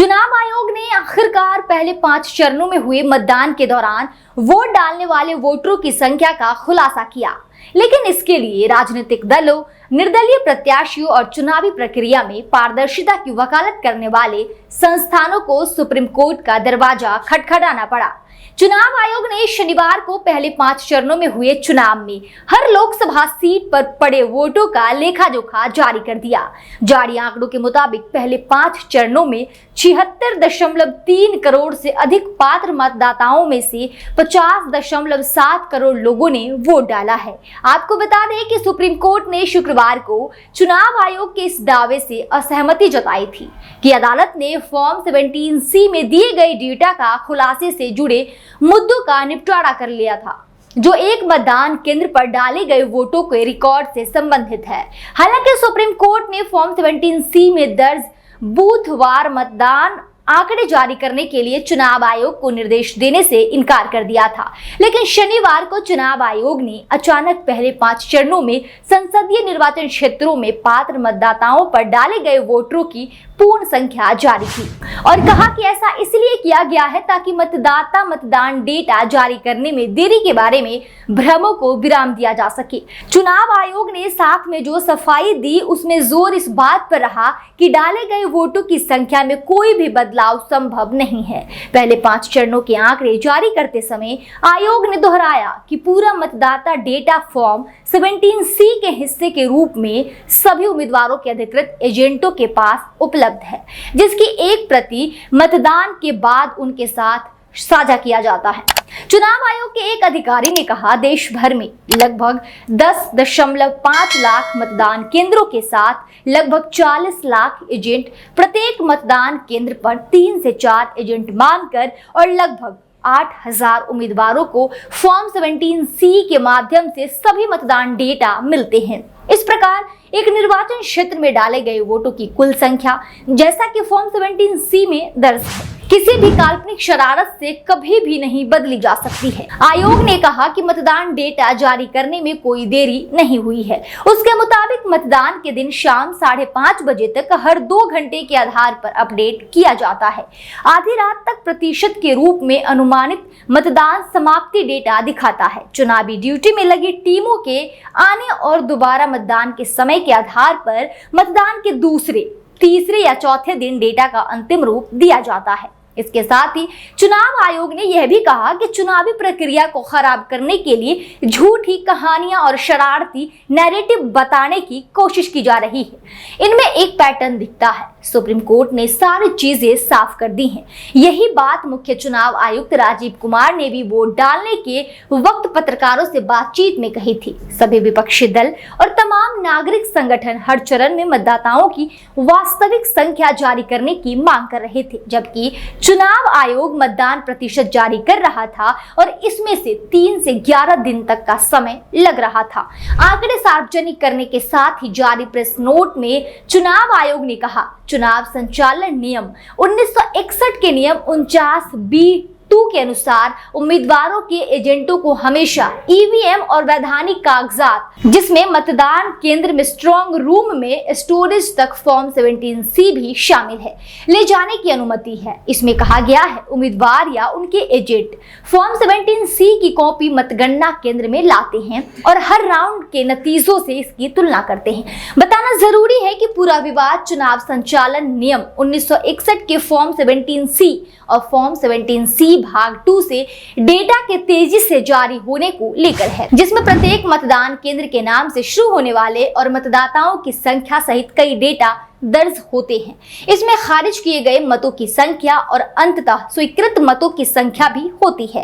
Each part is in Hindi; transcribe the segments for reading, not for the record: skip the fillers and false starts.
चुनाव आयोग ने आखिरकार पहले 5 चरणों में हुए मतदान के दौरान वोट डालने वाले वोटरों की संख्या का खुलासा किया, लेकिन इसके लिए राजनीतिक दलों, निर्दलीय प्रत्याशियों और चुनावी प्रक्रिया में पारदर्शिता की वकालत करने वाले संस्थानों को सुप्रीम कोर्ट का दरवाजा खटखटाना पड़ा। चुनाव आयोग ने शनिवार को पहले 5 चरणों में हुए चुनाव में हर लोकसभा सीट पर पड़े वोटों का लेखा जोखा जारी कर दिया। जारी आंकड़ों के मुताबिक पहले 5 चरणों में 76.3 करोड़ से अधिक पात्र मतदाताओं में से 50.7 करोड़ लोगों ने वोट डाला है। आपको बता दें कि सुप्रीम कोर्ट ने शुक्रवार को चुनाव आयोग के इस दावे से असहमति जताई थी कि अदालत ने फॉर्म 17C में दिए गए डेटा का खुलासे से जुड़े मुद्दों का निपटारा कर लिया था, जो एक मतदान केंद्र पर डाले गए वोटों के रिकॉर्ड से संबंधित है। हालांकि सुप्रीम कोर्ट ने फॉर्म 17C में दर्ज बूथवार मतदान आंकड़े जारी करने के लिए चुनाव आयोग को निर्देश देने से इनकार कर दिया था, लेकिन शनिवार को चुनाव आयोग ने अचानक पहले 5 चरणों में संसदीय निर्वाचन क्षेत्रों में पात्र मतदाताओं पर डाले गए वोटरों की पूर्ण संख्या जारी की और कहा कि ऐसा इसलिए किया गया है ताकि मतदाता मतदान डेटा जारी करने में देरी के बारे में भ्रमों को विराम दिया जा सके। चुनाव आयोग ने साथ में जो सफाई दी उसमें जोर इस बात पर रहा कि डाले गए वोटों की संख्या में कोई भी बदलाव संभव नहीं है। पहले 5 चरणों के आंकड़े जारी करते समय आयोग ने दोहराया कि पूरा मतदाता डेटा फॉर्म 17C के हिस्से के रूप में सभी उम्मीदवारों के अधिकृत एजेंटों के पास उपलब्ध है, जिसकी एक प्रति मतदान के बाद उनके साथ साझा किया जाता है। चुनाव आयोग के एक अधिकारी ने कहा, देश भर में लगभग 10.5 लाख मतदान केंद्रों के साथ लगभग 40 लाख एजेंट प्रत्येक मतदान केंद्र पर 3 से 4 एजेंट मांगकर और लगभग 8,000 उम्मीदवारों को फॉर्म 17C के माध्यम से सभी मतदान डेटा मिलते हैं। इस प्रकार एक निर्वाचन क्षेत्र में डाले गए वोटों की कुल संख्या, जैसा कि फॉर्म 17C में दर्ज है, किसी भी काल्पनिक शरारत से कभी भी नहीं बदली जा सकती है। आयोग ने कहा कि मतदान डेटा जारी करने में कोई देरी नहीं हुई है। उसके मुताबिक मतदान के दिन शाम 5:30 बजे तक हर 2 घंटे के आधार पर अपडेट किया जाता है। आधी रात तक प्रतिशत के रूप में अनुमानित मतदान समाप्ति डेटा दिखाता है। चुनावी ड्यूटी में लगी टीमों के आने और दोबारा मतदान के समय के आधार पर मतदान के दूसरे, तीसरे या चौथे दिन डेटा का अंतिम रूप दिया जाता है। इसके साथ ही चुनाव आयोग ने यह भी कहा कि चुनावी प्रक्रिया को खराब करने के लिए झूठी कहानियां और शरारती नैरेटिव बताने की कोशिश की जा रही है। इनमें एक पैटर्न दिखता है। सुप्रीम कोर्ट ने सारी चीजें साफ कर दी हैं। यही बात मुख्य चुनाव आयुक्त राजीव कुमार ने भी वोट डालने के वक्त पत्रकारों से बातचीत में कही थी। सभी विपक्षी दल और तमाम नागरिक संगठन हर चरण में मतदाताओं की वास्तविक संख्या जारी करने की मांग कर रहे थे, जबकि चुनाव आयोग मतदान प्रतिशत जारी कर रहा था और इसमें से 3 से 11 दिन तक का समय लग रहा था। आंकड़े सार्वजनिक करने के साथ ही जारी प्रेस नोट में चुनाव आयोग ने कहा, चुनाव संचालन नियम 1961 के नियम 49B(2) के अनुसार उम्मीदवारों के एजेंटों को हमेशा ईवीएम और वैधानिक कागजात, जिसमें मतदान केंद्र में स्ट्रांग रूम में स्टोरेज तक फॉर्म 17C भी शामिल है, ले जाने की अनुमति है। इसमें कहा गया है उम्मीदवार या उनके एजेंट फॉर्म 17C की कॉपी मतगणना केंद्र में लाते हैं और हर राउंड के नतीजों से इसकी तुलना करते हैं। बताना जरूरी है कि पूरा विवाद चुनाव संचालन नियम 1961 के फॉर्म 17C और फॉर्म 17C भाग 2 से डेटा के तेजी से जारी होने को लेकर है, जिसमें प्रत्येक मतदान केंद्र के नाम से शुरू होने वाले और मतदाताओं की संख्या सहित कई डेटा दर्ज होते हैं। इसमें खारिज किए गए मतों की संख्या और अंततः स्वीकृत मतों की संख्या भी होती है।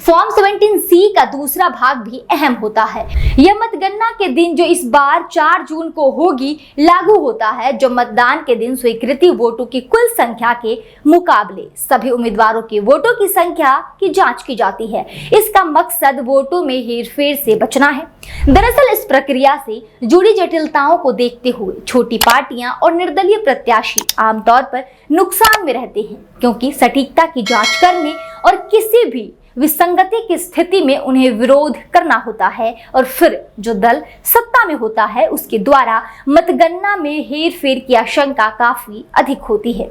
फॉर्म 17C का दूसरा भाग भी अहम होता है। यह मतगणना के दिन, जो इस बार 4 जून को होगी, लागू होता है, जो मतदान के दिन स्वीकृति वोटों की कुल संख्या के मुकाबले सभी उम्मीदवारों के वोटों की संख्या की जांच की जाती है। इसका मकसद वोटों में हेरफेर से बचना है। दरअसल इस प्रक्रिया से जुड़ी जटिलताओं को देखते हुए छोटी पार्टियां और निर्दलीय प्रत्याशी आमतौर पर नुकसान में रहते हैं, क्योंकि सटीकता की जांच करने और किसी भी विसंगति की स्थिति में उन्हें विरोध करना होता है और फिर जो दल सत्ता में होता है उसके द्वारा मतगणना में हेरफेर की आशंका काफी अधिक होती है।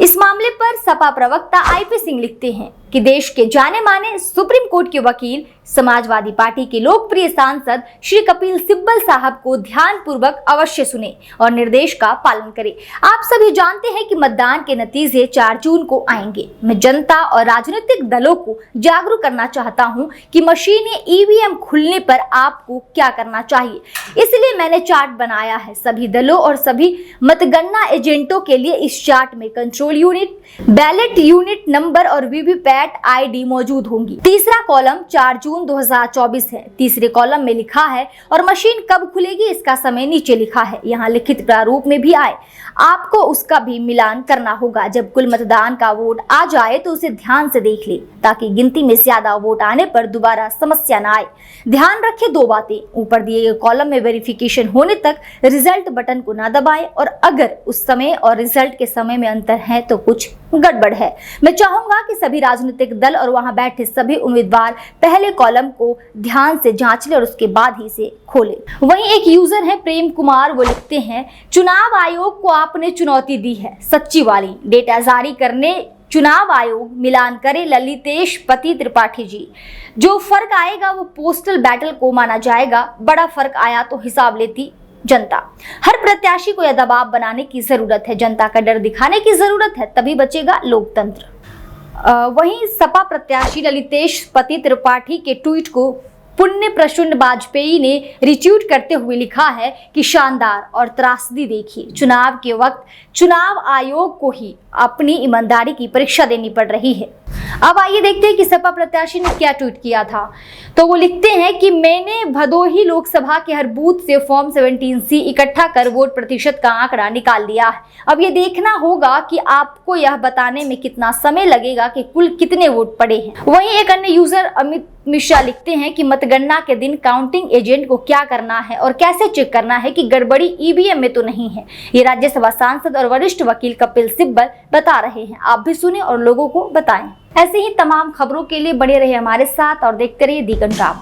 इस मामले पर सपा प्रवक्ता आईपी सिंह लिखते हैं कि देश के जाने माने सुप्रीम कोर्ट के वकील, समाजवादी पार्टी के लोकप्रिय सांसद श्री कपिल सिब्बल साहब को ध्यानपूर्वक अवश्य सुने और निर्देश का पालन करें। आप सभी जानते हैं कि मतदान के नतीजे 4 जून को आएंगे। मैं जनता और राजनीतिक दलों को जागरूक करना चाहता हूं कि मशीनें ईवीएम खुलने पर आपको क्या करना चाहिए। इसलिए मैंने चार्ट बनाया है। सभी दलों और सभी मतगणना एजेंटों के लिए इस चार्ट में control unit, ballot unit number और वीवीपैट आईडी मौजूद होंगी। तीसरा कॉलम 4 जून 2024 है। तीसरे कॉलम में लिखा है और मशीन कब खुलेगी इसका समय नीचे लिखा है। यहाँ लिखित प्रारूप में भी आए, आपको उसका भी मिलान करना होगा। जब कुल मतदान का वोट आ जाए तो उसे ध्यान से देख ले ताकि गिनती में ज्यादा वोट आने पर दोबारा समस्या न आए। ध्यान रखें 2 बातें, ऊपर दिए गए कॉलम में वेरिफिकेशन होने तक रिजल्ट बटन को ना दबाएं और अगर उस समय और रिजल्ट के समय में अंतर है तो कुछ गड़बड़ है। मैं चाहूंगा कि सभी राजनीतिक दल और वहां बैठे सभी उम्मीदवार पहले कॉलम को ध्यान से जांच ले और उसके बाद ही इसे खोले। वहीं एक यूजर है प्रेम कुमार, वो लिखते हैं, चुनाव आयोग को आपने चुनौती दी है सच्ची वाली। डेटा जारी करने चुनाव आयोग मिलान करे ललितेश पति त्रिपाठी जी। जो फर्क आएगा वो पोस्टल बैटल को माना जाएगा। बड़ा फर्क आया तो हिसाब लेती जनता। हर प्रत्याशी को यह दबाव बनाने की जरूरत है, जनता का डर दिखाने की जरूरत है, तभी बचेगा लोकतंत्र। वहीं सपा प्रत्याशी ललितेश पति त्रिपाठी के ट्वीट को पुण्य प्रसून वाजपेयी ने रिट्वीट करते हुए लिखा है कि शानदार और त्रासदी देखिए, चुनाव के वक्त चुनाव आयोग को ही अपनी ईमानदारी की परीक्षा देनी पड़ रही है। अब आइए देखते हैं कि सपा प्रत्याशी ने क्या ट्वीट किया था। तो वो लिखते हैं कि मैंने भदोही लोकसभा के हर बूथ से फॉर्म 17C इकट्ठा कर वोट प्रतिशत का आंकड़ा निकाल लिया है। अब ये देखना होगा कि आपको यह बताने में कितना समय लगेगा कि कुल कितने वोट पड़े हैं। वहीं एक अन्य यूजर अमित मिश्रा लिखते हैं कि मतगणना के दिन काउंटिंग एजेंट को क्या करना है और कैसे चेक करना है कि गड़बड़ी ईवीएम में तो नहीं है। ये राज्यसभा सांसद और वरिष्ठ वकील कपिल सिब्बल बता रहे हैं। आप भी सुने और लोगों को बताएं। ऐसे ही तमाम खबरों के लिए बने रहे हमारे साथ और देखते रहिए दी कंट्राम।